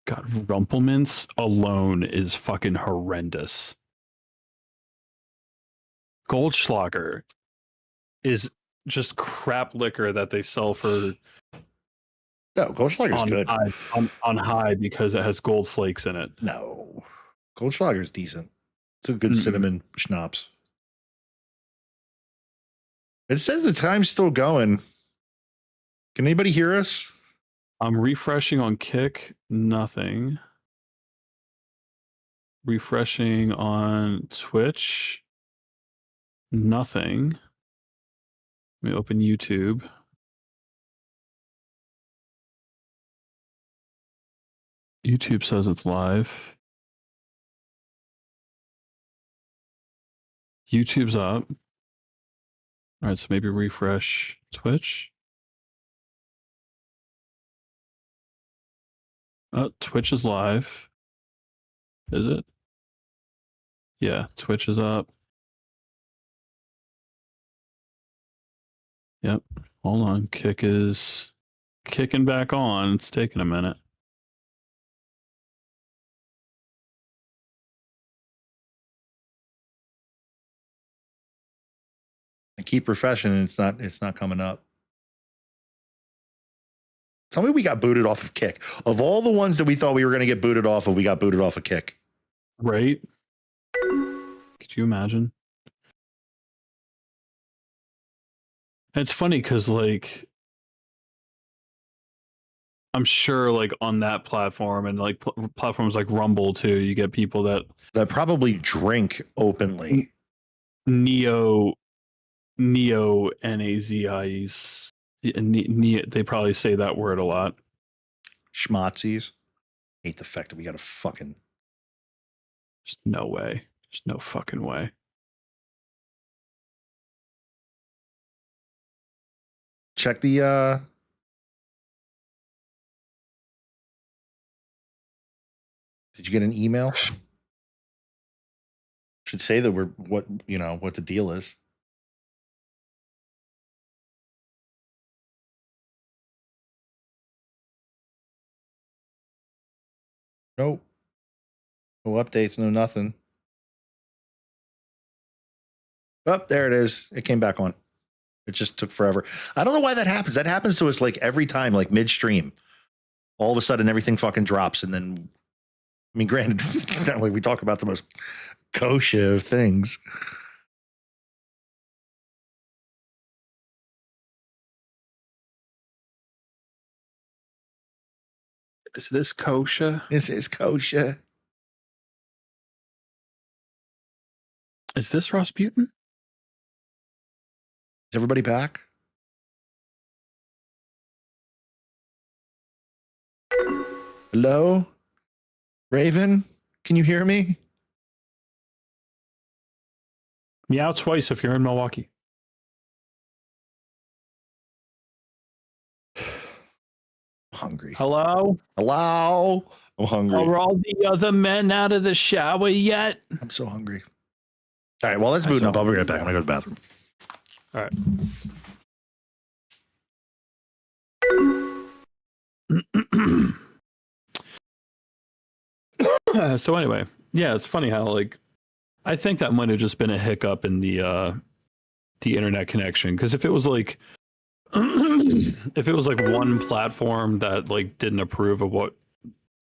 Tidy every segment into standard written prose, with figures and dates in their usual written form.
God, Rumpelmints alone is fucking horrendous. Goldschlager is just crap liquor that they sell for No, Goldschlager's good. On high because it has gold flakes in it. No, Goldschlager's decent. It's a good cinnamon schnapps. It says the time's still going. Can anybody hear us? I'm refreshing on Kick. Nothing. Refreshing on Twitch. Nothing. Let me open YouTube. YouTube says it's live. YouTube's up. All right, so maybe refresh Twitch. Oh, Twitch is live. Is it? Yeah, Twitch is up. Yep. Hold on. Kick is kicking back on. It's taking a minute. I keep refreshing and it's not coming up. Tell me we got booted off of Kick. Of all the ones that we thought we were going to get booted off of, we got booted off of Kick. Right? Could you imagine? And it's funny because, like, I'm sure, like, on that platform and, like, platforms like Rumble, too, you get people that probably drink openly. Neo Nazis. They probably say that word a lot. Schmotzies. Hate the fact that we got a fucking... There's no way. There's no fucking way. Check the did you get an email? Should say that we're what the deal is. Nope. No updates, no nothing. Oh, there it is. It came back on. It just took forever. I don't know why that happens. That happens to us like every time, like midstream. All of a sudden, everything fucking drops. And then, I mean, granted, it's not like we talk about the most kosher of things. Is this kosher? This is kosher. Is this Rasputin? Is everybody back? Hello? Raven? Can you hear me? Meow twice if you're in Milwaukee. Hungry. Hello? Hello? I'm hungry. Are all the other men out of the shower yet? I'm so hungry. All right, well, let's boot up. I'll be right back. I'm going to go to the bathroom. All right. So anyway, yeah, it's funny how, like, I think that might have just been a hiccup in the internet connection, because if it was like one platform that, like, didn't approve of what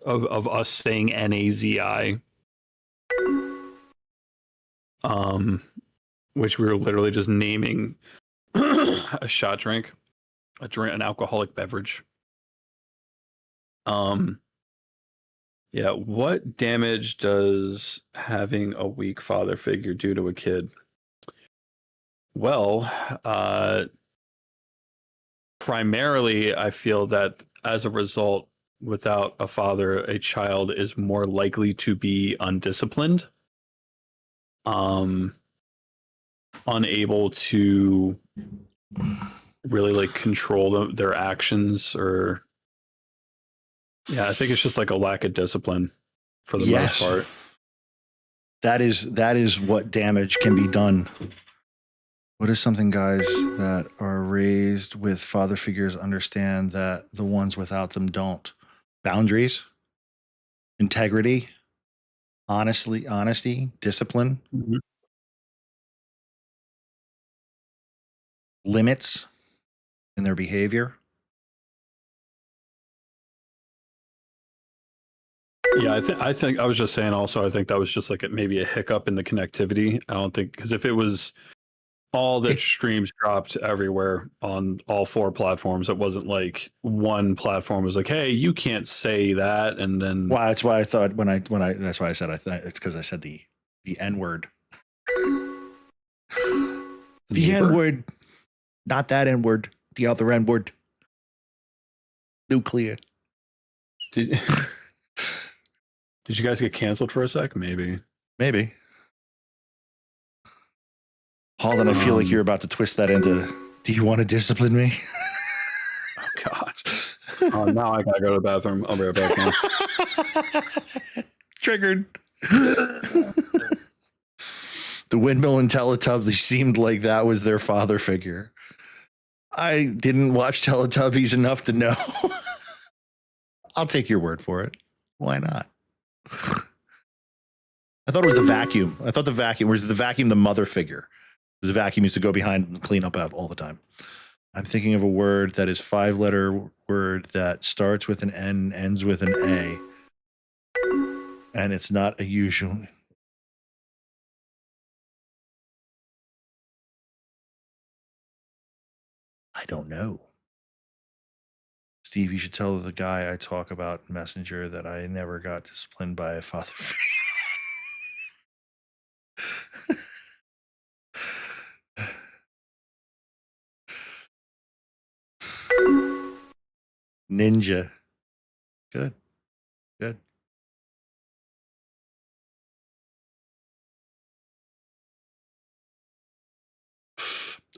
of us saying NAZI, which we were literally just naming a shot drink, an alcoholic beverage. Yeah, what damage does having a weak father figure do to a kid? Well, primarily, I feel that as a result, without a father, a child is more likely to be undisciplined, unable to really, like, control their actions, or yeah, I think it's just like a lack of discipline for the most part. That is what damage can be done. What is something, guys, that are raised with father figures understand that the ones without them don't? Boundaries. integrity, honesty, discipline, Mhm. limits in their behavior. Yeah, I think I was just saying also I think that was just like maybe a hiccup in the connectivity. I don't think because if it was all that streams dropped everywhere on all four platforms, it wasn't like one platform was like, "Hey, you can't say that," and then Well, that's why I thought when I that's why I said I thought it's because I said the N word. The N neighbor. word, not that N word, the other N word. Nuclear. Did did you guys get canceled for a sec? Maybe. Maybe. Holden, I feel like you're Um, about to twist that into, do you want to discipline me? oh gosh. Now I gotta go to the bathroom. I'll be right back, man. Triggered. The windmill and Teletubbies seemed like that was their father figure. I didn't watch Teletubbies enough to know. I'll take your word for it. Why not? I thought it was the vacuum. I thought the vacuum was the vacuum, the mother figure. The vacuum used to go behind and clean up all the time. I'm thinking of a word that is 5-letter word that starts with an N, ends with an A. And it's not a usual. I don't know. Steve, you should tell the guy I talk about Messenger that I never got disciplined by a father figure. Ninja. Good. Good.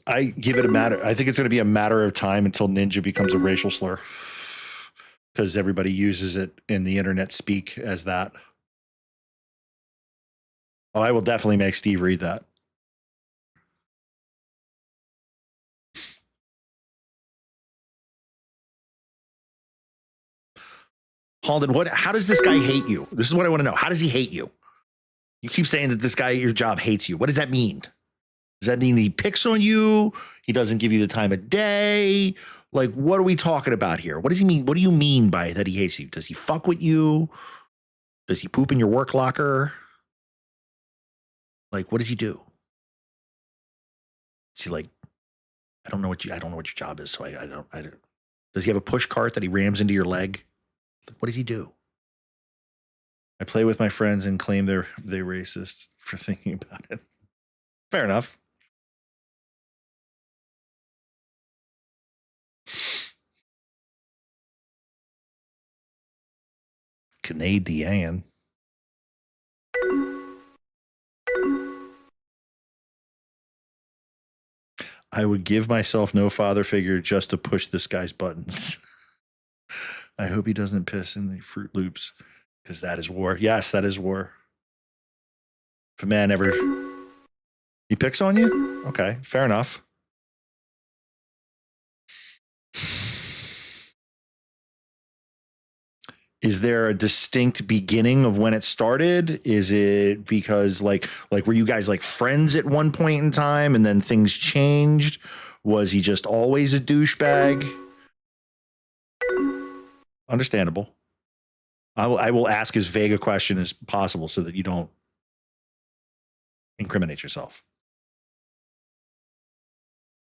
I give it a matter. I think it's going to be a matter of time until ninja becomes a racial slur because everybody uses it in the internet speak as that. Oh, I will definitely make Steve read that. Halden, how does this guy hate you? This is what I want to know. How does he hate you? You keep saying that this guy at your job hates you. What does that mean? Does that mean he picks on you? He doesn't give you the time of day? Like, what are we talking about here? What does he mean? What do you mean by that he hates you? Does he fuck with you? Does he poop in your work locker? Like, what does he do? Is he like, I don't know what your job is, so I don't. Does he have a push cart that he rams into your leg? What does he do? I play with my friends and claim they're racist for thinking about it. Fair enough. Canadian. I would give myself no father figure just to push this guy's buttons. I hope he doesn't piss in the Fruit Loops because that is war. Yes, that is war. If a man ever he picks on you, okay, fair enough. Is there a distinct beginning of when it started? Is it because like were you guys like friends at one point in time and then things changed? Was he just always a douchebag? Understandable. I will ask as vague a question as possible so that you don't incriminate yourself.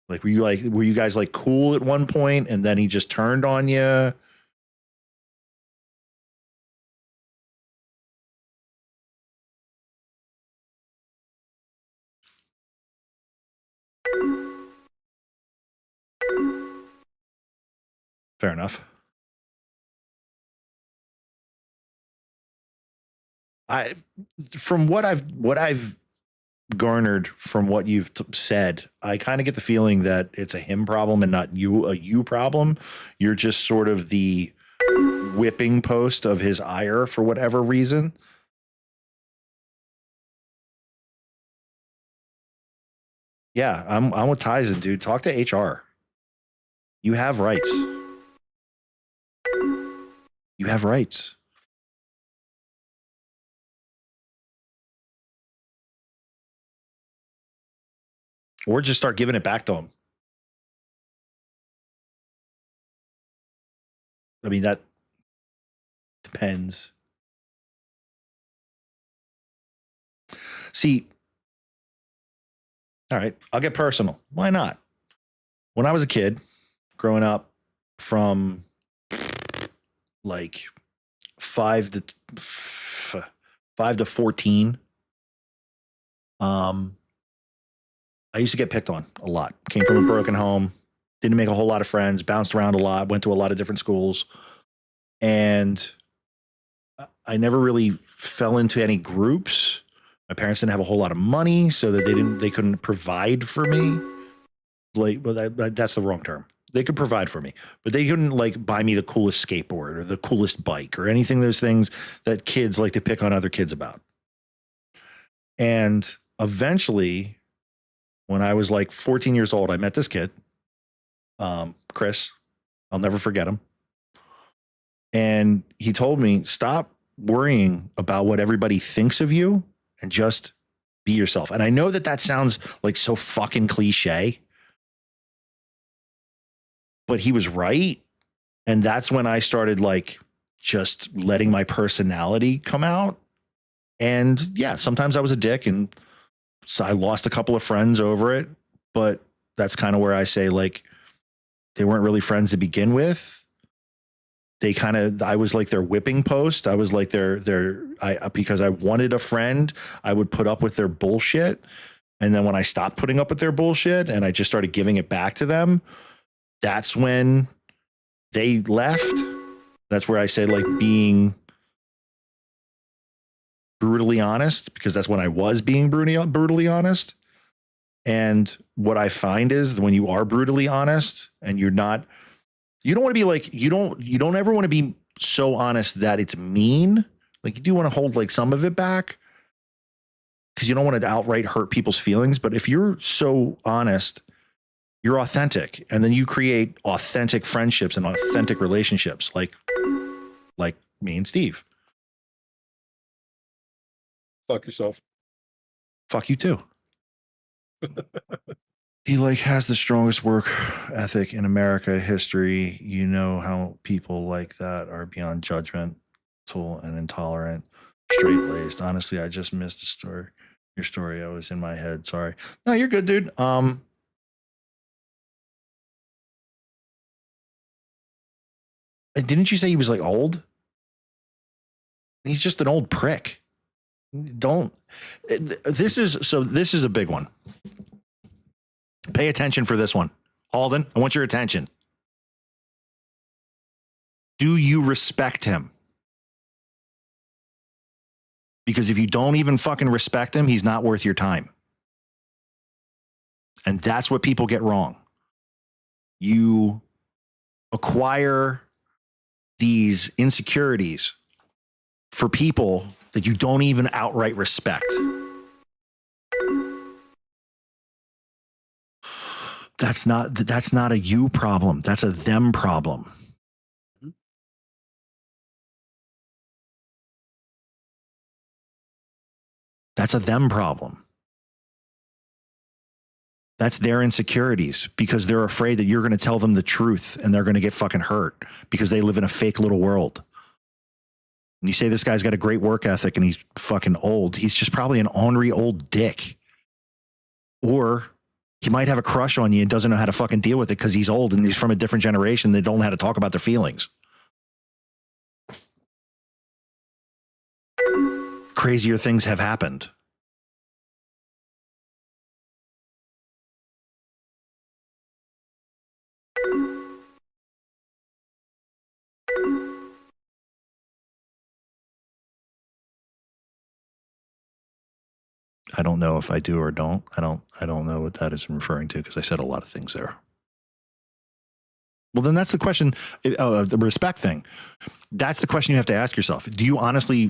Like were you guys like cool at one point and then he just turned on you? Fair enough. From what I've garnered from what you've said, I kind of get the feeling that it's a him problem and not a you problem. You're just sort of the whipping post of his ire for whatever reason. Yeah, I'm with Tyson, dude. Talk to HR. You have rights. You have rights. or just start giving it back to them. I mean, that depends. See, all right, I'll get personal. Why not? When I was a kid, growing up from like 5 to 14, I used to get picked on a lot. Came from a broken home, didn't make a whole lot of friends, bounced around a lot, went to a lot of different schools, and I never really fell into any groups. My parents didn't have a whole lot of money, so that they couldn't provide for me. Like, well, that's the wrong term. They could provide for me, but they couldn't like buy me the coolest skateboard or the coolest bike or anything. Those things that kids like to pick on other kids about. And eventually, when I was like 14 years old, I met this kid, Chris. I'll never forget him. And he told me, stop worrying about what everybody thinks of you and just be yourself. And I know that that sounds like so fucking cliche, but he was right. And that's when I started like just letting my personality come out. And yeah, sometimes I was a dick and so I lost a couple of friends over it, but that's kind of where I say like they weren't really friends to begin with. I was like their whipping post. I was like because I wanted a friend, I would put up with their bullshit. And then when I stopped putting up with their bullshit and I just started giving it back to them, that's when they left. That's where I say like being brutally honest, because that's when I was being brutally honest. And what I find is when you are brutally honest and you don't want to be like, you don't ever want to be so honest that it's mean. Like you do want to hold like some of it back because you don't want to outright hurt people's feelings. But if you're so honest, you're authentic, and then you create authentic friendships and authentic relationships like me and Steve. Fuck yourself. Fuck you too. He like has the strongest work ethic in America history. You know how people like that are beyond judgmental and intolerant, straight-laced. Honestly, I just missed the story. Your story. I was in my head. Sorry. No, you're good, dude. Didn't you say he was like old? He's just an old prick. This is a big one. Pay attention for this one. Halden, I want your attention. Do you respect him? Because if you don't even fucking respect him, he's not worth your time. And that's what people get wrong. You acquire these insecurities for people that you don't even outright respect. That's not a you problem. That's a them problem. That's a them problem. That's their insecurities because they're afraid that you're going to tell them the truth and they're going to get fucking hurt because they live in a fake little world. And you say this guy's got a great work ethic and he's fucking old. He's just probably an ornery old dick. Or he might have a crush on you and doesn't know how to fucking deal with it because he's old and he's from a different generation. They don't know how to talk about their feelings. Crazier things have happened. I don't know if I do or don't. I don't know what that is referring to because I said a lot of things there. Well, then that's the question. The respect thing. That's the question you have to ask yourself. Do you honestly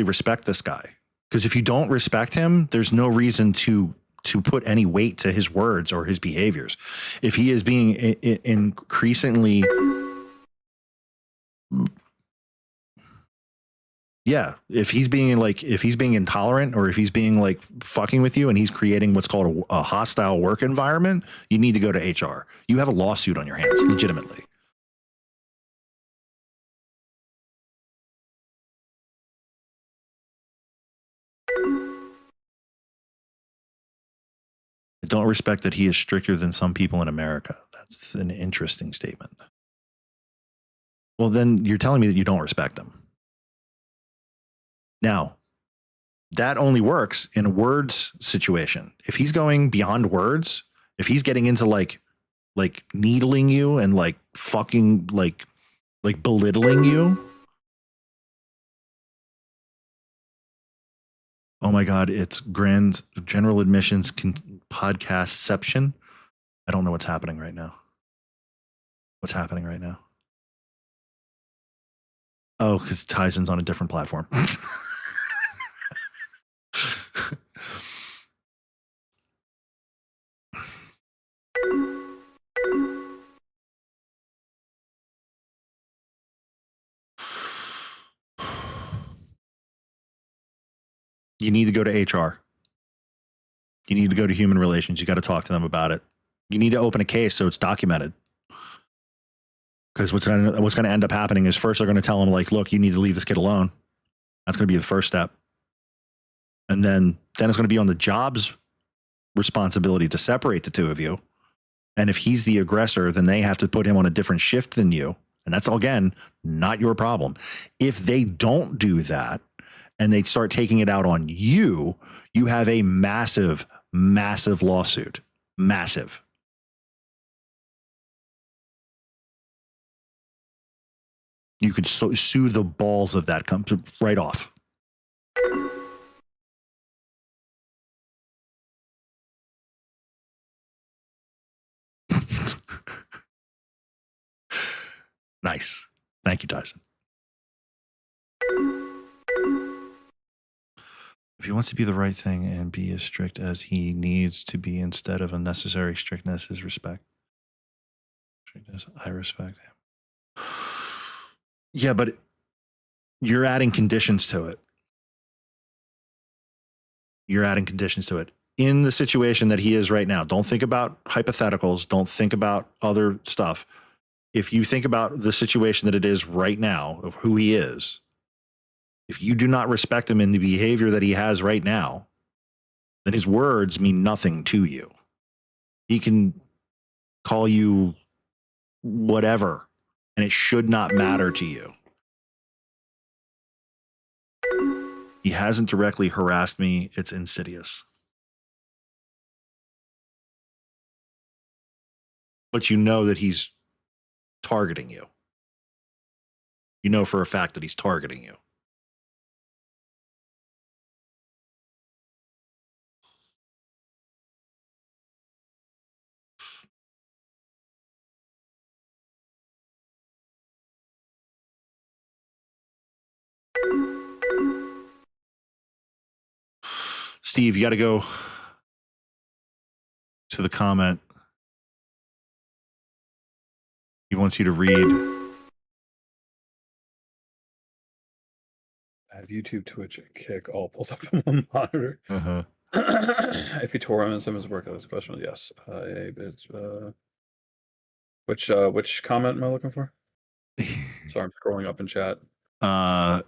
respect this guy? Because if you don't respect him, there's no reason to put any weight to his words or his behaviors. If he is being increasingly Yeah, if he's being intolerant, or if he's being like fucking with you and he's creating what's called a hostile work environment, you need to go to HR. You have a lawsuit on your hands, legitimately. I don't respect that he is stricter than some people in America. That's an interesting statement. Well, then you're telling me that you don't respect him. Now, that only works in a words situation. If he's going beyond words, if he's getting into like needling you and like fucking like belittling you. Oh my God, it's Grand's General Admissions podcastception. I don't know what's happening right now. What's happening right now? Oh, because Tyson's on a different platform. You need to go to HR. You need to go to human relations. You got to talk to them about it. You need to open a case so it's documented. Because what's going to end up happening is first they're going to tell him like, look, you need to leave this kid alone. That's going to be the first step. And then it's going to be on the job's responsibility to separate the two of you. And if he's the aggressor, then they have to put him on a different shift than you. And that's, again, not your problem. If they don't do that and they start taking it out on you, you have a massive, massive lawsuit. Massive. You could sue the balls of that company right off. Nice. Thank you, Tyson. If he wants to be the right thing and be as strict as he needs to be instead of unnecessary strictness is respect. Strictness, I respect him. Yeah, but you're adding conditions to it. You're adding conditions to it. In the situation that he is right now, don't think about hypotheticals. Don't think about other stuff. If you think about the situation that it is right now of who he is, if you do not respect him in the behavior that he has right now, then his words mean nothing to you. He can call you whatever, and it should not matter to you. He hasn't directly harassed me. It's insidious. But you know that he's targeting you. You know for a fact that he's targeting you. Steve, you got to go to the comment. He wants you to read. I have YouTube, Twitch, and Kick all pulled up on my monitor. Uh-huh. If he tore him in some of his work, that's a question. Yes. It's, which comment am I looking for? Sorry, I'm scrolling up in chat.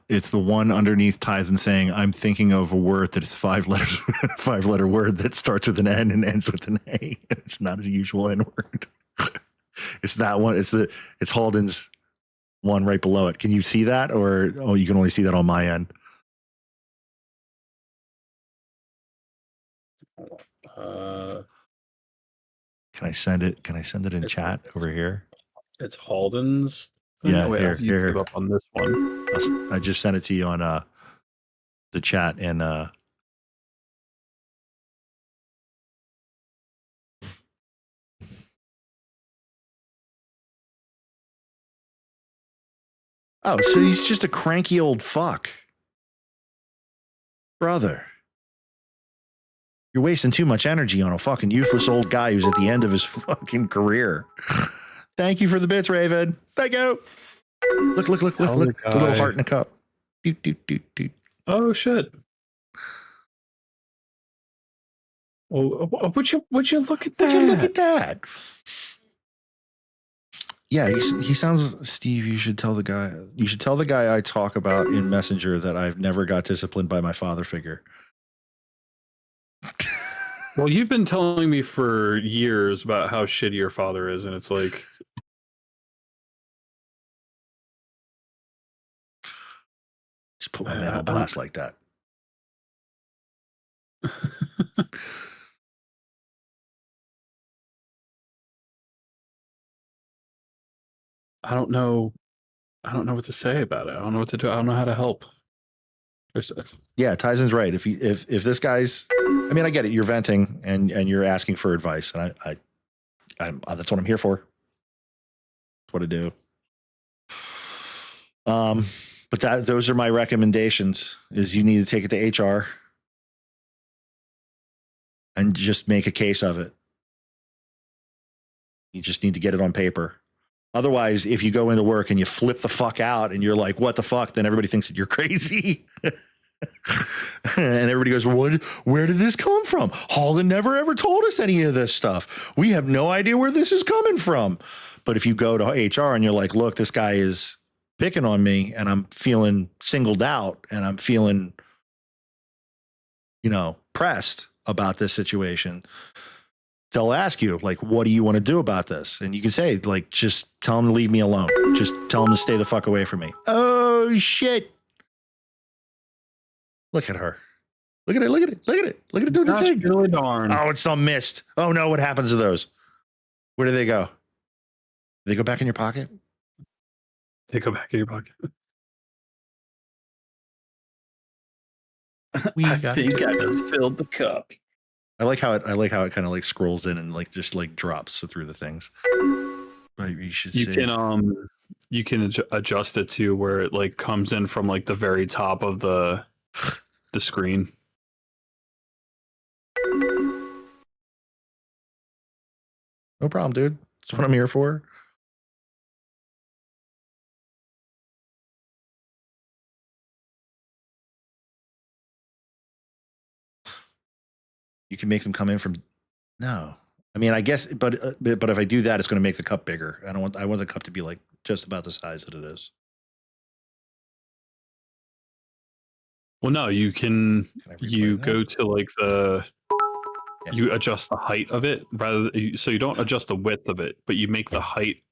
It's the one underneath Tyson saying, I'm thinking of a word that is 5 letters, 5-letter word that starts with an N and ends with an A. It's not a usual N word. It's that one. It's Halden's one right below it. Can you see that? Or, you can only see that on my end. Can I send it? Can I send it in chat over here? It's Halden's thing? Yeah, wait, here. Up on this one. I just sent it to you on the chat and oh, so he's just a cranky old fuck. Brother, you're wasting too much energy on a fucking useless old guy who's at the end of his fucking career. Thank you for the bits, Raven. Thank you. Look. The little heart in a cup. Doot, doot, doot, doot. Oh shit. Oh, would you look at that? Would you look at that? Yeah, he sounds. Steve, you should tell the guy. You should tell the guy I talk about in Messenger that I've never got disciplined by my father figure. Well, you've been telling me for years about how shitty your father is, and it's like, just put my man on blast like that. I don't know what to say about it. I don't know what to do. I don't know how to help. Yeah, Tyson's right. If this guy's, I mean, I get it. You're venting and you're asking for advice, and I'm that's what I'm here for. That's what I do. But those are my recommendations. Is you need to take it to HR and just make a case of it. You just need to get it on paper. Otherwise, if you go into work and you flip the fuck out and you're like, what the fuck? Then everybody thinks that you're crazy. And everybody goes, where did this come from? Halden never ever told us any of this stuff. We have no idea where this is coming from. But if you go to HR and you're like, look, this guy is picking on me and I'm feeling singled out and I'm feeling, pressed about this situation, they'll ask you, like, what do you want to do about this? And you can say, like, just tell them to leave me alone. Just tell them to stay the fuck away from me. Oh, shit. Look at her. Look at it. Look at it. Look at it. Look at it doing the thing. Really darn. Oh, it's some mist. Oh, no. What happens to those? Where do they go? Do they go back in your pocket? They go back in your pocket. I think I just filled the cup. I like how it kind of like scrolls in and like just like drops through the things. But you should you can adjust it to where it like comes in from like the very top of the screen. No problem, dude. That's what I'm here for. You can make them come in from no. I mean, I guess, but if I do that, it's going to make the cup bigger. I want the cup to be like just about the size that it is. Well, no, you can you go to like you adjust the height of it so you don't adjust the width of it, but you make the height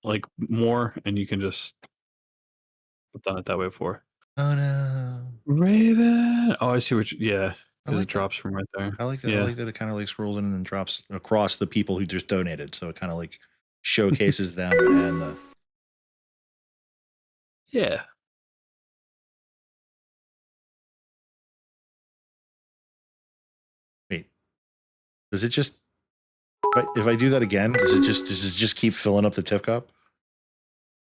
like more, and you can just I've done it that way before. Oh no, Raven! Oh, I see what because like it drops from right there. I like that. Yeah. I like that it kind of like scrolls in and then drops across the people who just donated, so it kind of like showcases them and yeah. Wait, does it just if I do that again, does it just keep filling up the tip cup?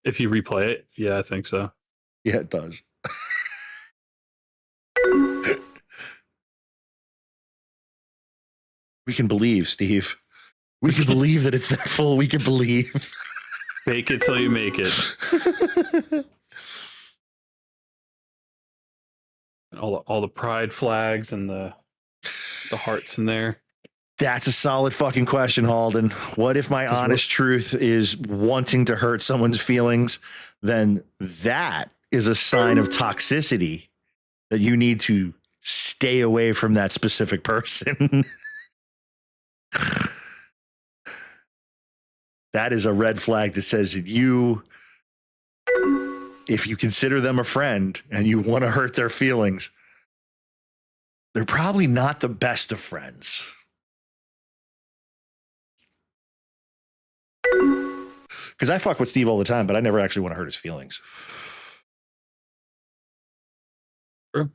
If you replay it, yeah, I think so. Yeah, it does. We can believe, Steve. We can believe that it's that full. We can believe. Fake it till you make it. all the pride flags and the hearts in there. That's a solid fucking question, Halden. What if my honest truth is wanting to hurt someone's feelings? Then that is a sign of toxicity that you need to stay away from that specific person. That is a red flag that says that if you consider them a friend and you want to hurt their feelings, they're probably not the best of friends. Because I fuck with Steve all the time, but I never actually want to hurt his feelings. Sure.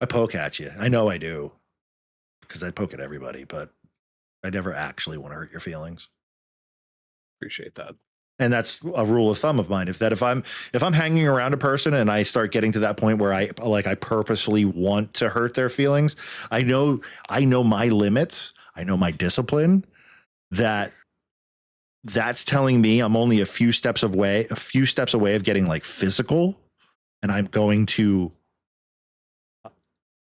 I poke at you. I know I do. Because I poke at everybody, but I never actually want to hurt your feelings. Appreciate that. And that's a rule of thumb of mine. If I'm hanging around a person and I start getting to that point where I purposefully want to hurt their feelings, I know my limits. I know my discipline. That's telling me I'm only a few steps away of getting like physical and I'm going to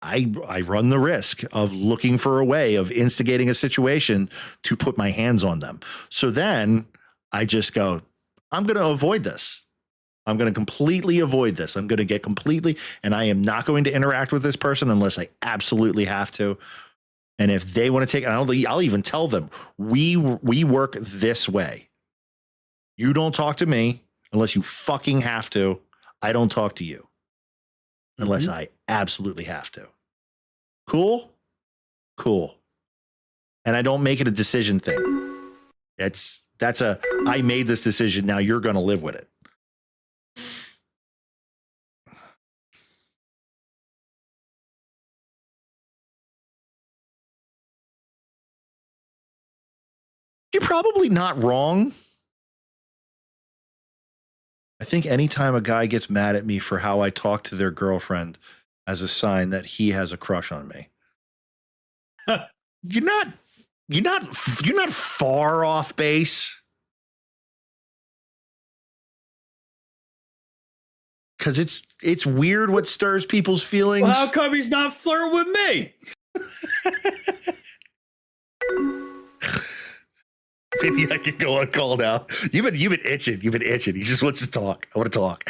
I run the risk of looking for a way of instigating a situation to put my hands on them. So then I just go, I'm going to avoid this. I'm going to completely avoid this. I'm going to get completely, and I am not going to interact with this person unless I absolutely have to. And if they want to take it, I'll even tell them, we work this way. You don't talk to me unless you fucking have to. I don't talk to you unless I absolutely have to. Cool? Cool. And I don't make it a decision thing. That's I made this decision. Now you're going to live with it. You're probably not wrong. I think anytime a guy gets mad at me for how I talk to their girlfriend as a sign that he has a crush on me. You're not far off base. Because it's weird what stirs people's feelings. Well, how come he's not flirting with me? Maybe I could go on call now. You've been itching. You've been itching. He just wants to talk. I want to talk.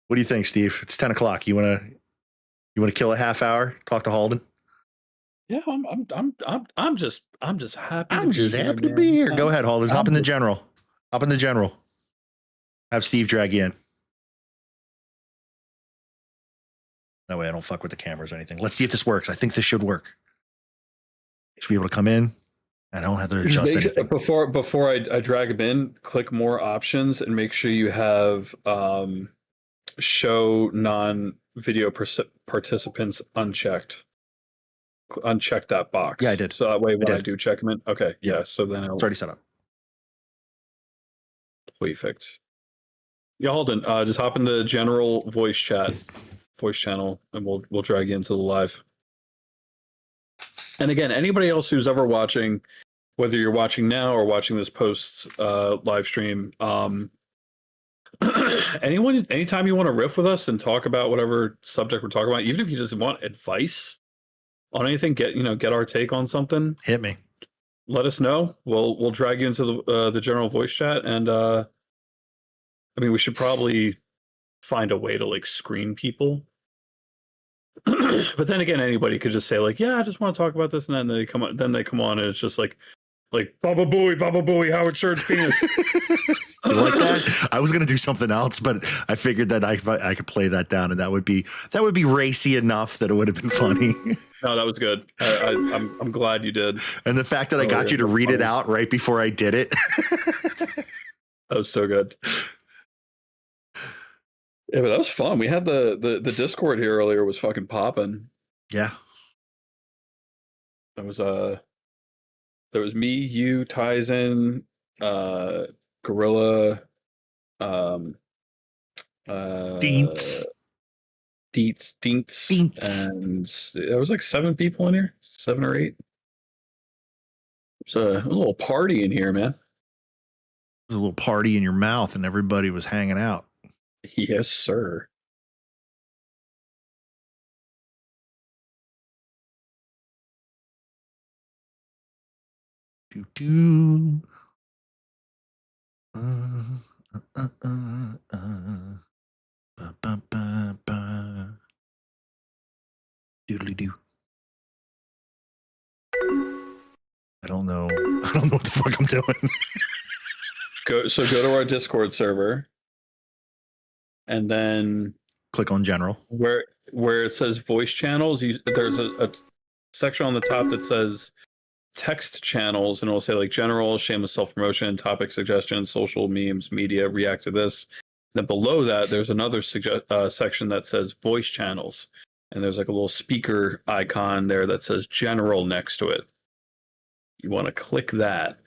What do you think, Steve? It's 10 o'clock. You want to kill a half hour? Talk to Halden? Yeah, I'm just happy. I'm just happy to be here. Go ahead, Halden. Hop in the general. Hop in the general. Have Steve drag you in. That way I don't fuck with the cameras or anything. Let's see if this works. I think this should work. Should be able to come in. I don't have to adjust anything. Before I drag him in, click more options and make sure you have show non-video participants unchecked. Uncheck that box. Yeah, I did. So that way when I do check them in. Okay. Yeah. So then it's already set up. Perfect. Yeah, Holden, just hop in the general voice channel, and we'll drag you into the live. And again, anybody else who's ever watching, whether you're watching now or watching this post live stream, anytime you want to riff with us and talk about whatever subject we're talking about, even if you just want advice on anything, get our take on something. Hit me. Let us know. We'll drag you into the general voice chat, and I mean, we should probably find a way to like screen people. But then again, anybody could just say like, "Yeah, I just want to talk about this," and then they come on, and it's just like Baba Booey, Howard Stern's penis. You like that? I was gonna do something else, but I figured that I could play that down, and that would be racy enough that it would have been funny. No, that was good. I'm glad you did. And the fact that I got you to read it out right before I did it. That was so good. Yeah, but that was fun. We had the Discord here earlier was fucking popping. Yeah. There was me, you, Tizen, Gorilla, Deets, and there was like 7 people in here, 7 or 8. It was a little party in here, man. There was a little party in your mouth, and everybody was hanging out. Yes, sir. Do. Doodly doo. I don't know what the fuck I'm doing. Go to our Discord server, and then click on general. Where it says voice channels, there's a section on the top that says text channels, and it'll say like general, shameless self-promotion, topic suggestions, social memes, media, react to this. Then below that, there's another section that says voice channels, and there's like a little speaker icon there that says general next to it. You want to click that.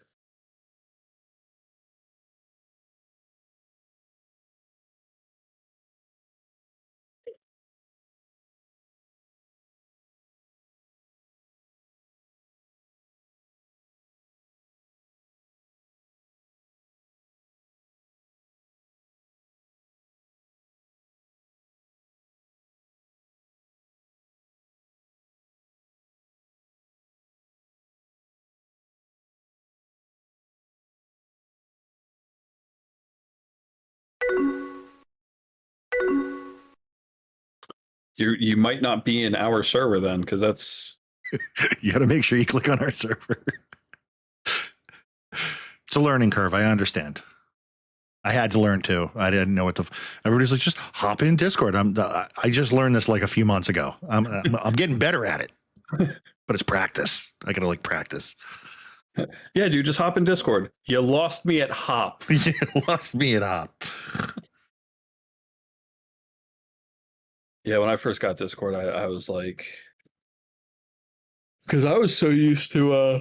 You might not be in our server then, because that's You got to make sure you click on our server. It's a learning curve. I understand. I had to learn too. I didn't know what the. Everybody's like, just hop in Discord. I just learned this like a few months ago. I'm getting better at it, but it's practice. I gotta like practice. Yeah, dude, just hop in Discord. You lost me at hop. You lost me at hop. Yeah, when I first got Discord, I was like, because I was so used to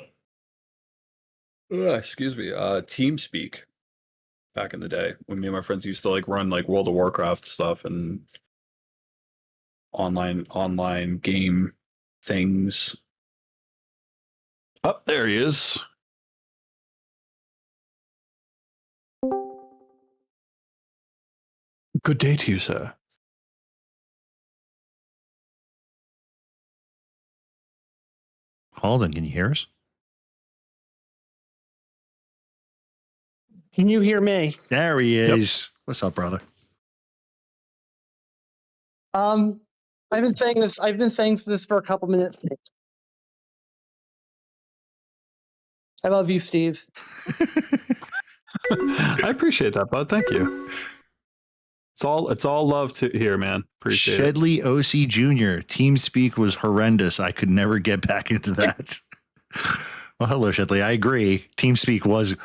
excuse me, TeamSpeak back in the day when me and my friends used to like run like World of Warcraft stuff and online game things. Oh, there he is. Good day to you, sir. Halden, can you hear us? Can you hear me? There he is. Yep. What's up, brother? I've been saying this for a couple minutes. I love you, Steve. I appreciate that, bud. Thank you. It's all love to here, man. Appreciate Shedley OC Jr. TeamSpeak was horrendous. I could never get back into that. Well, hello, Shedley. I agree. TeamSpeak was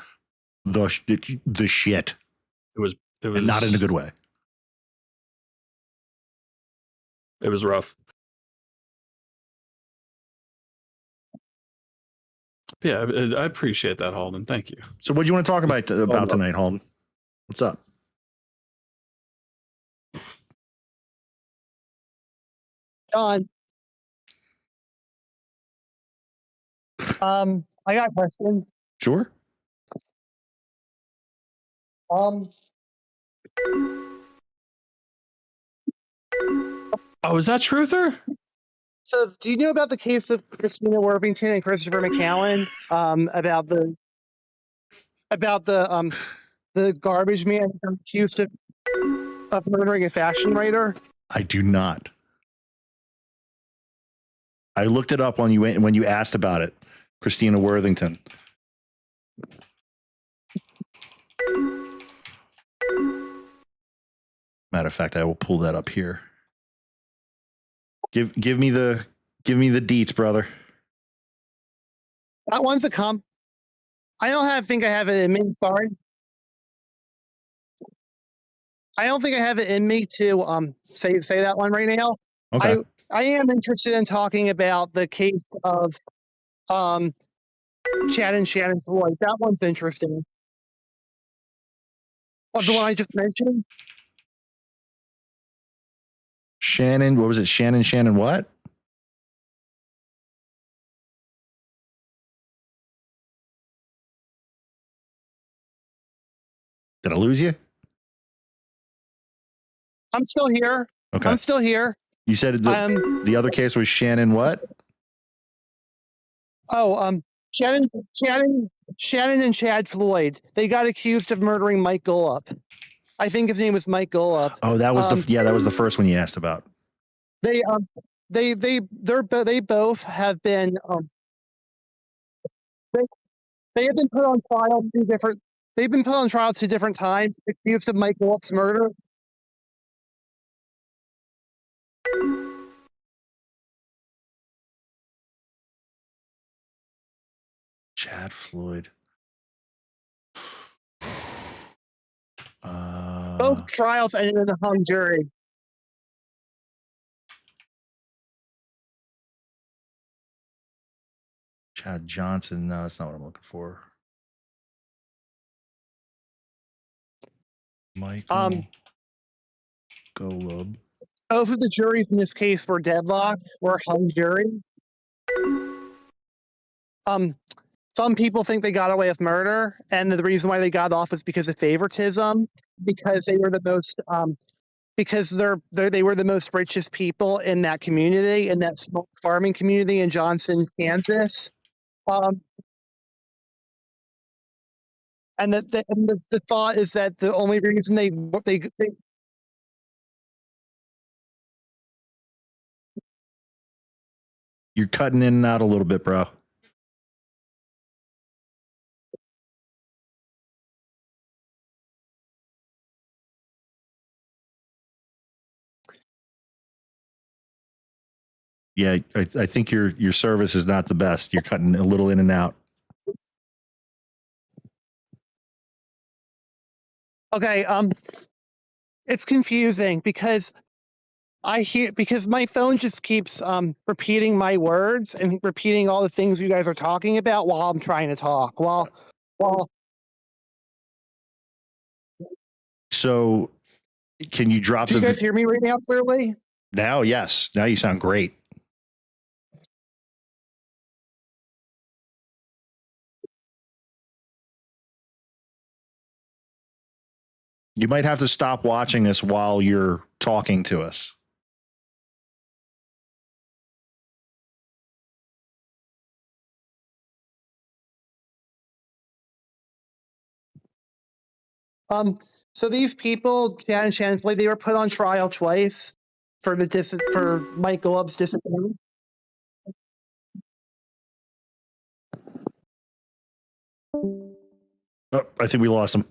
the shit. It was and not in a good way. It was rough. Yeah, I appreciate that, Halden. Thank you. So, what do you want to talk about tonight, Halden? What's up? John, I got a question. Sure. Oh, is that Truther? So, do you know about the case of Christina Worthington and Christopher McCallan? About the garbage man accused of murdering a fashion writer? I do not. I looked it up when you asked about it, Christina Worthington. Matter of fact, I will pull that up here. Give me the deets, brother. That one's a come. I don't think I have it in me. Sorry. I don't think I have it in me to say that one right now. Okay. I am interested in talking about the case of Chad and Shannon Floyd. That one's interesting. The one I just mentioned. Shannon, what was it? Shannon what? Did I lose you? I'm still here. Okay. I'm still here. You said the other case was Shannon what? Oh, Shannon and Chad Floyd. They got accused of murdering Mike Golup. I think his name was Mike Golup. Oh, that was that was the first one you asked about. They both have been they have been put on trial they've been put on trial 2 different times accused of Mike Golup's murder. Chad Floyd. Both trials ended in a hung jury. Chad Johnson. No, that's not what I'm looking for. Michael Golub. Both of the juries in this case were deadlocked, were hung jury. Some people think they got away with murder, and the reason why they got off is because of favoritism, because they were the most because they were the most richest people in that community, in that small farming community in Johnson, Kansas. And the thought is that the only reason they You're cutting in and out a little bit, bro. Yeah, I think your service is not the best. You're cutting a little in and out. Okay, it's confusing because because my phone just keeps repeating my words and repeating all the things you guys are talking about while I'm trying to talk. While So, can you drop do you guys hear me right now clearly? Now? Yes. Now you sound great. You might have to stop watching this while you're talking to us. So these people, Jan and Shannon Flea, they were put on trial twice for for Mike Golub's disappearance. Oh, I think we lost him.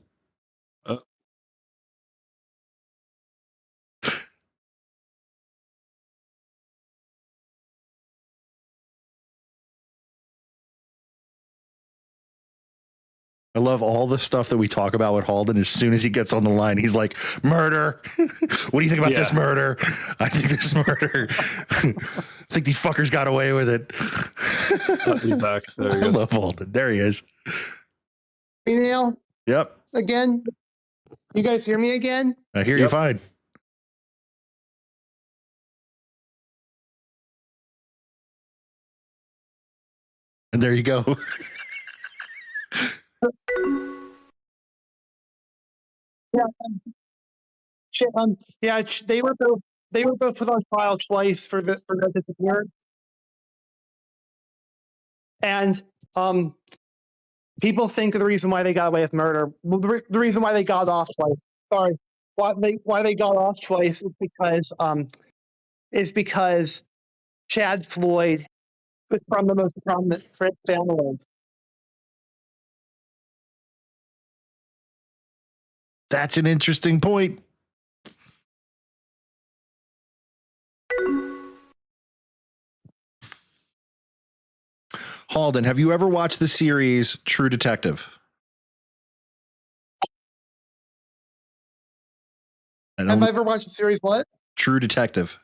I love all the stuff that we talk about with Halden. As soon as he gets on the line, he's like, murder. What do you think about this murder? I think this murder. I think these fuckers got away with it. He's back. There he I goes. love Halden. There he is. Neil? Yep. Again? You guys hear me again? I hear you fine. And there you go. They were both put on trial twice for their disappearance. And people think the reason why they got away with murder, well, the reason why they got off twice. Sorry, why they got off twice is because Chad Floyd was from the most prominent family. That's an interesting point. Halden, have you ever watched the series True Detective? Have I ever watched the series what? True Detective.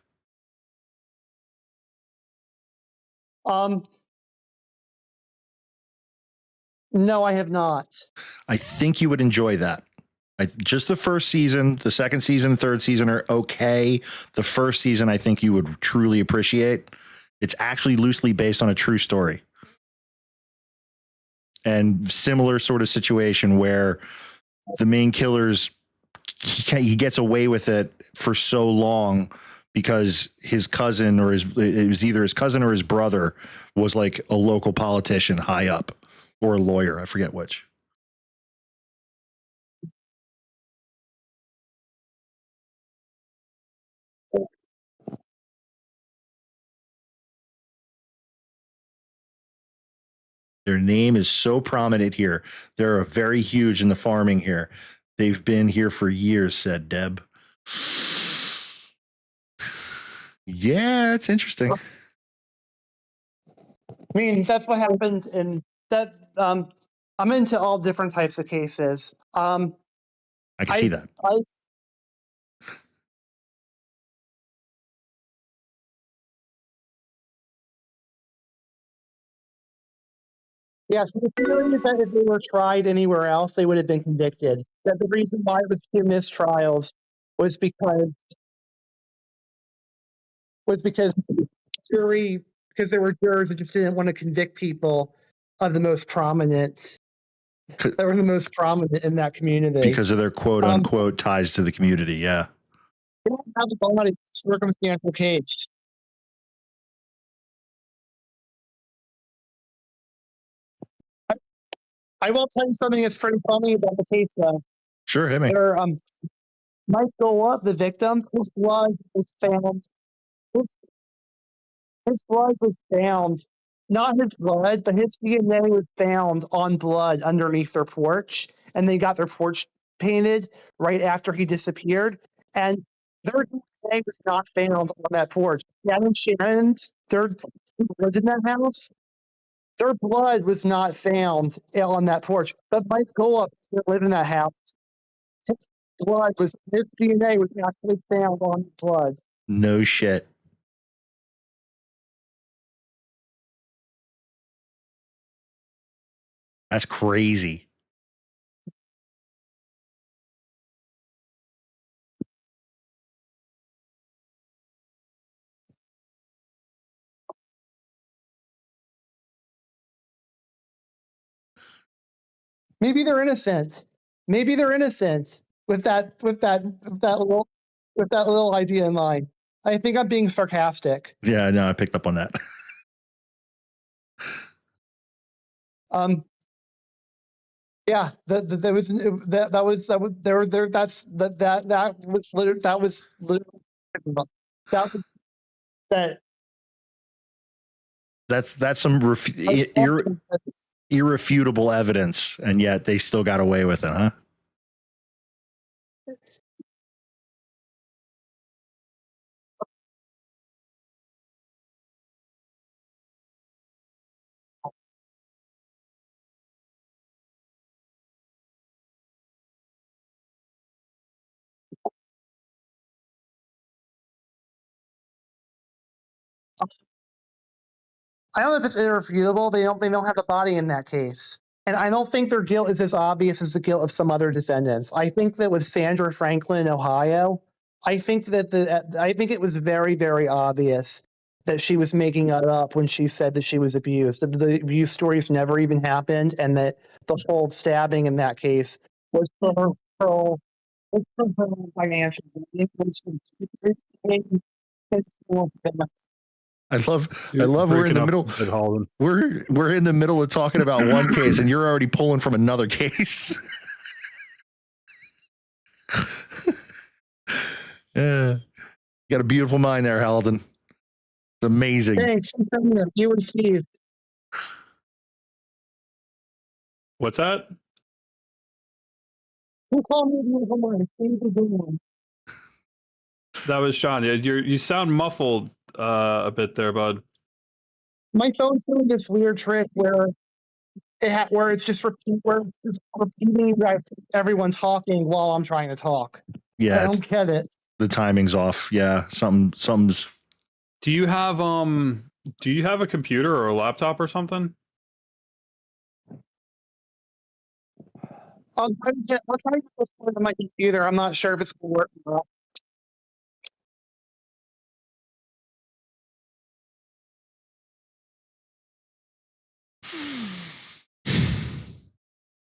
No, I have not. I think you would enjoy that. Just the first season, the second season, third season are okay. The first season, I think you would truly appreciate. It's actually loosely based on a true story. And similar sort of situation where the main killer's he gets away with it for so long because his cousin or it was either his cousin or his brother was like a local politician high up or a lawyer. I forget which. Their name is so prominent here. They're very huge in the farming here. They've been here for years, said Deb. Yeah, it's interesting. I mean, that's what happened in that. I'm into all different types of cases. I can see that. Yeah, so the theory is that if they were tried anywhere else, they would have been convicted. That the reason why it was two mistrials was because there were jurors that just didn't want to convict people of the most prominent that were the most prominent in that community because of their quote unquote ties to the community. Yeah. They don't have a body circumstantial case. I will tell you something that's pretty funny about the case, though. Sure, hit me. There, Mike Golub, the victim, his blood was found. His blood was found, not his blood, but his DNA was found on blood underneath their porch, and they got their porch painted right after he disappeared. And their DNA was not found on that porch. Dad and Shannon's, who lived in that house, their blood was not found on that porch. But Mike Golub still lived in that house. His his DNA was actually found on the blood. No shit. That's crazy. Maybe they're innocent. Maybe they're innocent with that little idea in mind. I think I'm being sarcastic. Yeah, no, I picked up on that. Yeah, that was That's some irrefutable evidence, and yet they still got away with it, huh? I don't know if it's irrefutable. They don't have a body in that case. And I don't think their guilt is as obvious as the guilt of some other defendants. I think that with Sandra Franklin in Ohio, I think it was very, very obvious that she was making it up when she said that she was abused. That the abuse stories never even happened, and that the whole stabbing in that case was for her financial gain. I love we're in the middle. We're in the middle of talking about one case, and you're already pulling from another case. Yeah, you got a beautiful mind there, Halden. It's amazing. Thanks. You and Steve. What's that? Who called me beautiful mind? Steve or Dylan? That was Sean. Yeah, you sound muffled a bit there, bud. My phone's doing this weird trick where it's just repeating everyone talking while I'm trying to talk. Yeah, I don't get it. The timing's off. Yeah, something's. Do you have a computer or a laptop or something? I'll try to get this one on my computer. I'm not sure if it's going to work or not.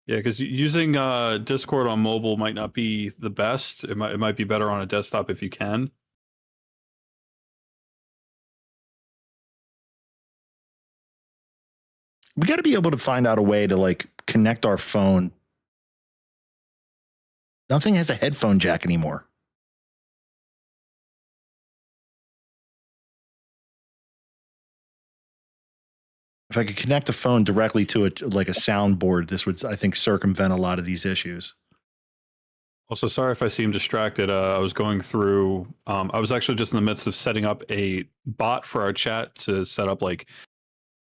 Yeah, because using Discord on mobile might not be the best. It might be better on a desktop if you can. We got to be able to find out a way to like connect our phone. Nothing has a headphone jack anymore. If I could connect the phone directly to it, like a soundboard, this would, I think, circumvent a lot of these issues. Also, sorry if I seem distracted. I was going through. I was actually just in the midst of setting up a bot for our chat to set up like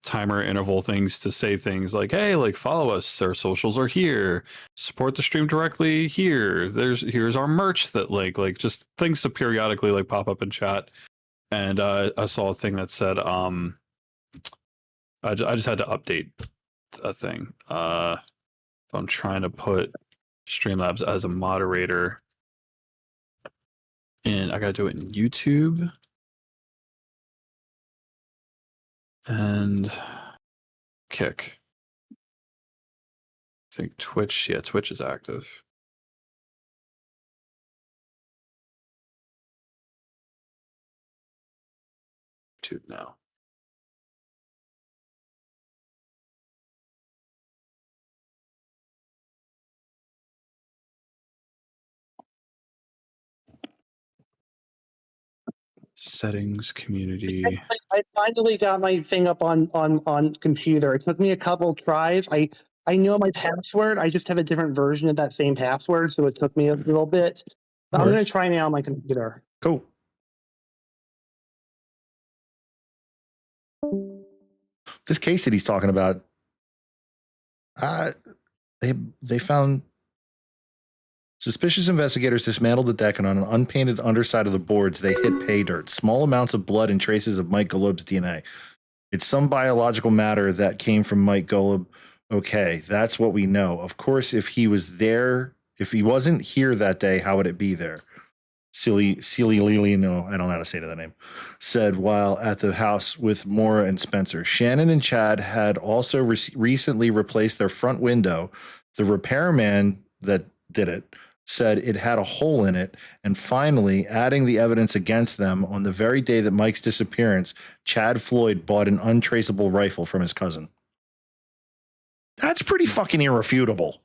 timer interval things to say things like, "Hey, like follow us. Our socials are here. Support the stream directly here. Here's our merch that like just things to periodically like pop up in chat." And I saw a thing that said, I just had to update a thing. If I'm trying to put Streamlabs as a moderator, and I gotta do it in YouTube and Kick. I think Twitch. Yeah, Twitch is active. YouTube now. Settings, community. I finally got my thing up on computer. It took me a couple tries. I know my password. I just have a different version of that same password, so it took me a little bit. But I'm going to try now on my computer. Cool. This case that he's talking about, they found suspicious investigators dismantled the deck, and on an unpainted underside of the boards, they hit pay dirt, small amounts of blood and traces of Mike Golub's DNA. It's some biological matter that came from Mike Golub. Okay, that's what we know. Of course, if he wasn't here that day, how would it be there? Celie Lily, no, I don't know how to say that name, said while at the house with Maura and Spencer. Shannon and Chad had also recently replaced their front window. The repairman that did it said it had a hole in it. And finally, adding the evidence against them, on the very day that Mike's disappearance, Chad Floyd bought an untraceable rifle from his cousin. That's pretty fucking irrefutable.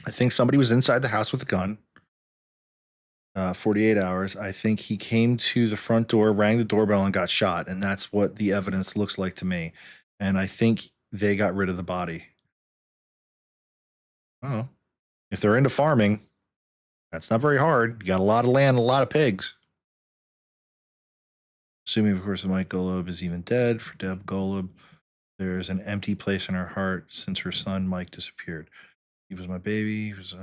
I think somebody was inside the house with a gun. 48 hours. I think he came to the front door, rang the doorbell, and got shot. And that's what the evidence looks like to me. And I think they got rid of the body. Oh, if they're into farming, that's not very hard. You got a lot of land, a lot of pigs. Assuming, of course, that Mike Golub is even dead. For Deb Golub, there's an empty place in her heart since her son Mike disappeared. He was my baby. He was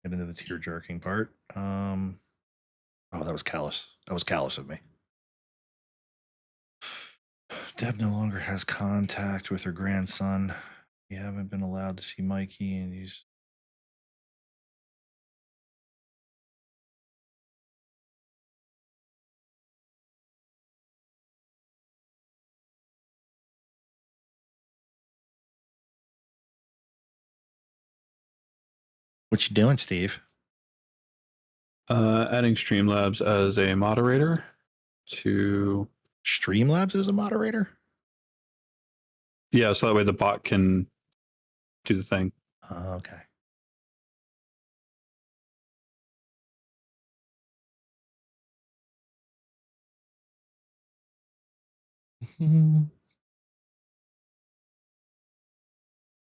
get into the tear jerking part. Oh, that was callous. That was callous of me. Deb no longer has contact with her grandson. We haven't been allowed to see Mikey, and he's. What you doing, Steve? Adding Streamlabs as a moderator to Streamlabs as a moderator? Yeah, so that way the bot can do the thing. Okay.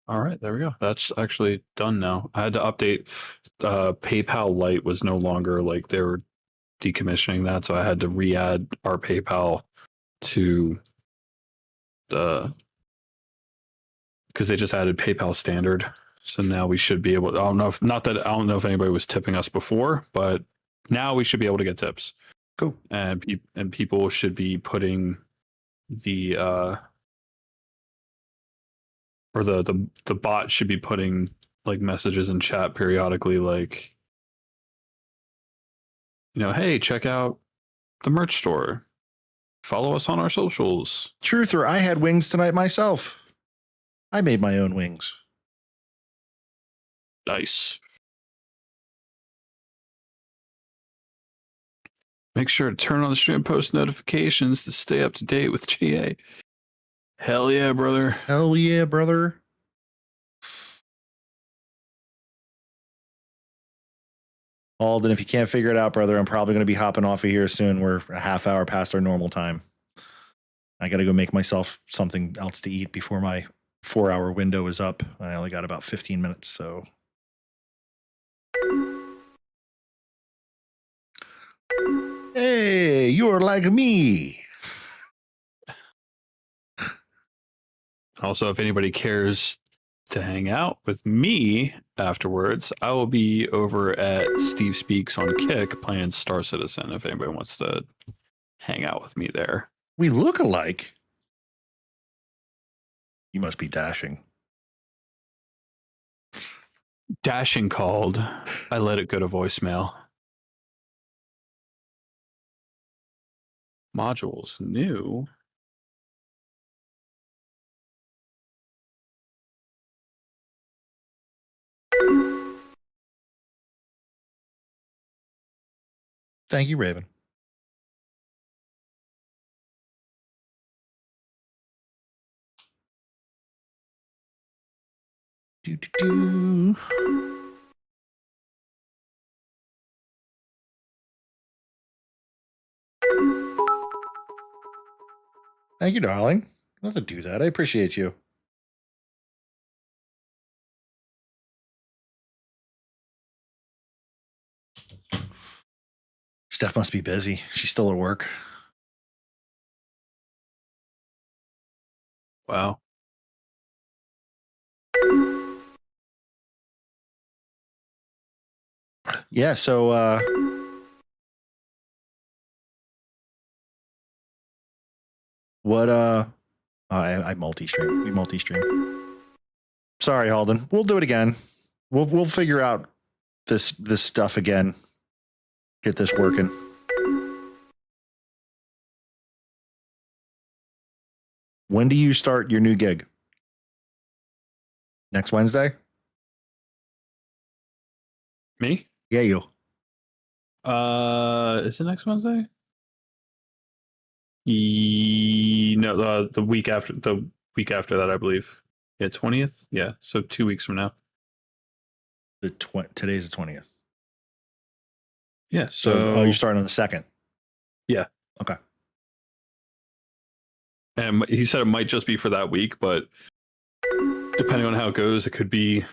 All right, there we go. That's actually done now. I had to update. PayPal Lite was no longer like they were decommissioning that, so I had to re-add our PayPal to the because they just added PayPal Standard. So now we should be able. I don't know if I don't know if anybody was tipping us before, but now we should be able to get tips. Cool. And people should be putting the or the bot should be putting like messages in chat periodically, like, you know, hey, check out the merch store, follow us on our socials. Truther, I had wings tonight myself. I made my own wings. Nice. Make sure to turn on the stream post notifications to stay up to date with GA. Hell yeah, brother. Hell yeah, brother. Alden, if you can't figure it out, brother, I'm probably going to be hopping off of here soon. We're a half hour past our normal time. I got to go make myself something else to eat before my 4-hour window is up. I only got about 15 minutes, so. Hey, you're like me. Also, if anybody cares to hang out with me afterwards, I will be over at Steve Speaks on Kick playing Star Citizen if anybody wants to hang out with me there. We look alike. You must be dashing. Dashing called. I let it go to voicemail. Modules new. Thank you, Raven. Do, do, do. Thank you, darling. I'll have to do that. I appreciate you. Steph must be busy. She's still at work. Wow. Yeah, so what I multi-stream. We multi-stream. Sorry, Halden. We'll do it again. We'll figure out this stuff again. Get this working. When do you start your new gig? Next Wednesday? Me? Yeah, you. Is it next Wednesday? No, the week after that, I believe. Yeah, 20th. Yeah, so 2 weeks from now. Today's the 20th. Yeah. So you're starting on the 2nd. Yeah. Okay. And he said it might just be for that week, but depending on how it goes, it could be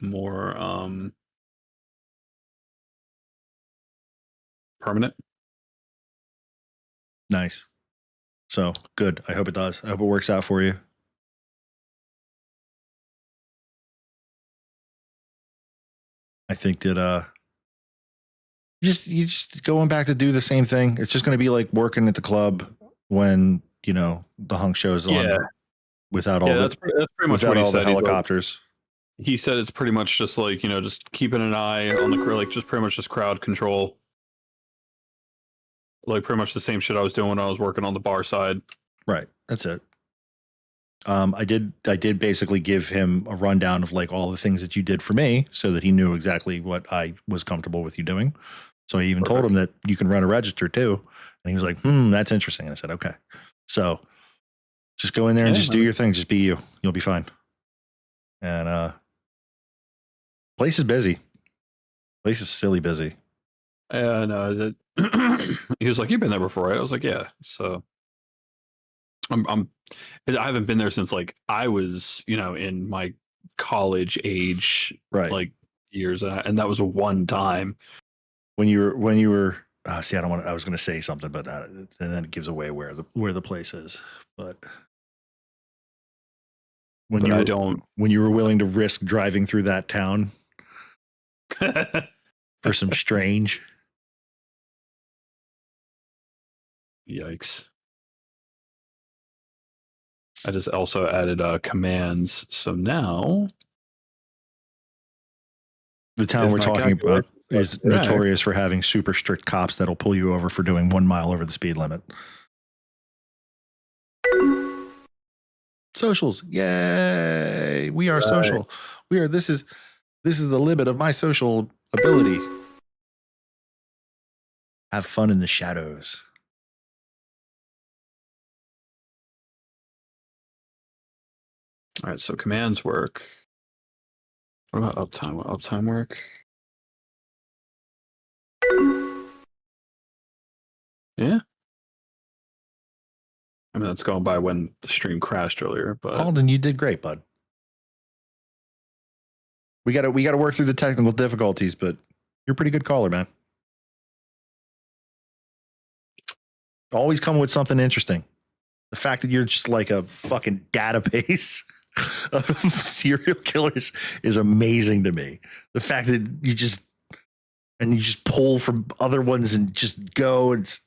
more permanent. Nice. So good. I hope it does. I hope it works out for you. I think that you just going back to do the same thing. It's just going to be like working at the club when the hunk show's on without all that's pretty much without what he all the said. helicopters. He said it's pretty much just like just keeping an eye on the like just pretty much just crowd control. Like pretty much the same shit I was doing when I was working on the bar side. Right. That's it. I did basically give him a rundown of like all the things that you did for me so that he knew exactly what I was comfortable with you doing. So I even told him that you can run a register too. And he was like, that's interesting. And I said, okay. So just go in there and just do your thing. Just be you. You'll be fine. And place is busy. Place is silly busy. No, he was like, "You've been there before, right?" I was like, "Yeah." So I haven't been there since like I was, in my college age, right? Like years, and that was one time when you were. See, I was going to say something, but and then it gives away where the place is. But when you were willing to risk driving through that town for some strange. Yikes. I just also added commands. So now the town we're talking about is notorious for having super strict cops that'll pull you over for doing 1 mile over the speed limit. Socials. Yay. We are social. This is the limit of my social ability. Have fun in the shadows. All right, so commands work. What about uptime? Will uptime work? Yeah. I mean, that's going by when the stream crashed earlier, but Alden, you did great, bud. We gotta work through the technical difficulties, but you're a pretty good caller, man. Always come with something interesting. The fact that you're just like a fucking database of serial killers is amazing to me. The fact that you just pull from other ones and just go, it's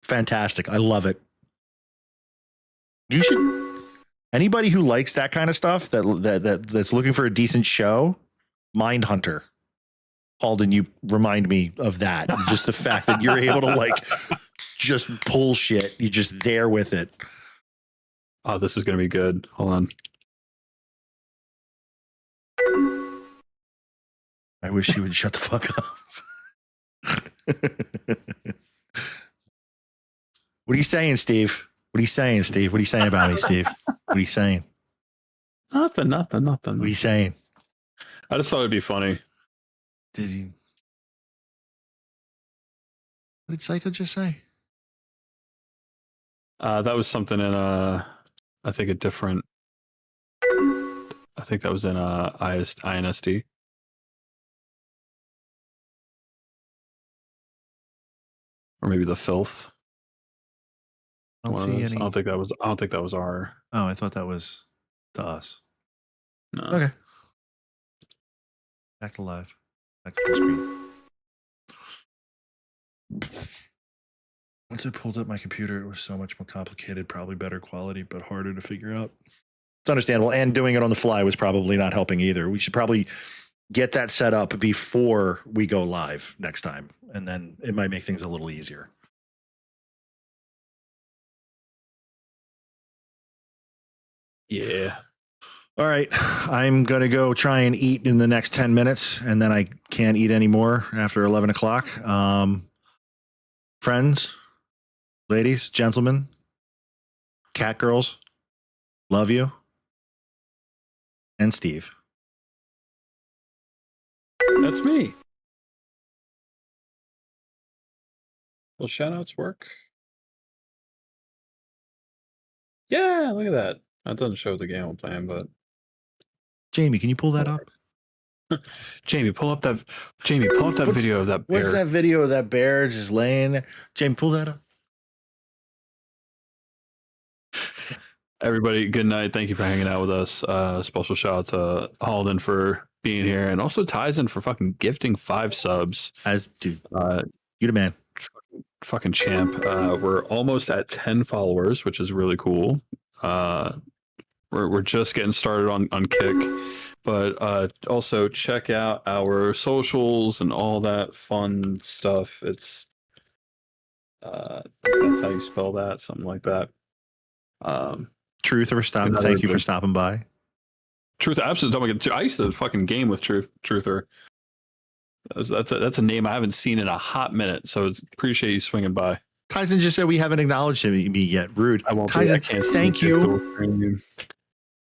fantastic. I love it. You should. Anybody who likes that kind of stuff, that's looking for a decent show, Mindhunter. Alden, you remind me of that. Just the fact that you're able to like just pull shit. You're just there with it. Oh, this is gonna be good. Hold on. I wish you would shut the fuck up. What are you saying, Steve? What are you saying, Steve? What are you saying about me, Steve? What are you saying? Nothing. What are you saying? I just thought it'd be funny. Did you? What did Psycho just say? That was something in I think a different. I think that was in INSD. Or maybe the filth. I don't see any. I don't think that was our. Oh, I thought that was to us. No. Okay. Back to live. Back to full screen. Once I pulled up my computer, it was so much more complicated, probably better quality, but harder to figure out. It's understandable. And doing it on the fly was probably not helping either. We should probably get that set up before we go live next time. And then it might make things a little easier. Yeah. All right. I'm going to go try and eat in the next 10 minutes, and then I can't eat anymore after 11 o'clock. Friends, ladies, gentlemen, cat girls, love you. And Steve. That's me. Will shoutouts work? Yeah, look at that. That doesn't show the game I'm playing, but Jamie, can you pull that up? Jamie, pull up that video of that bear. What's that video of that bear just laying there? Jamie, pull that up. Everybody, good night. Thank you for hanging out with us. Special shout out to Halden for being here, and also Tyson for fucking gifting 5 subs. As dude, you the man. Fucking champ. We're almost at 10 followers, which is really cool. We're just getting started on Kick, but also check out our socials and all that fun stuff. It's that's how you spell that, something like that. Truther, thank you for stopping by. Truth, absolutely. I used to fucking game with Truther. That's a name I haven't seen in a hot minute, so appreciate you swinging by. Tyson just said we haven't acknowledged me yet. Rude. I won't. Tyson, I can't thank you.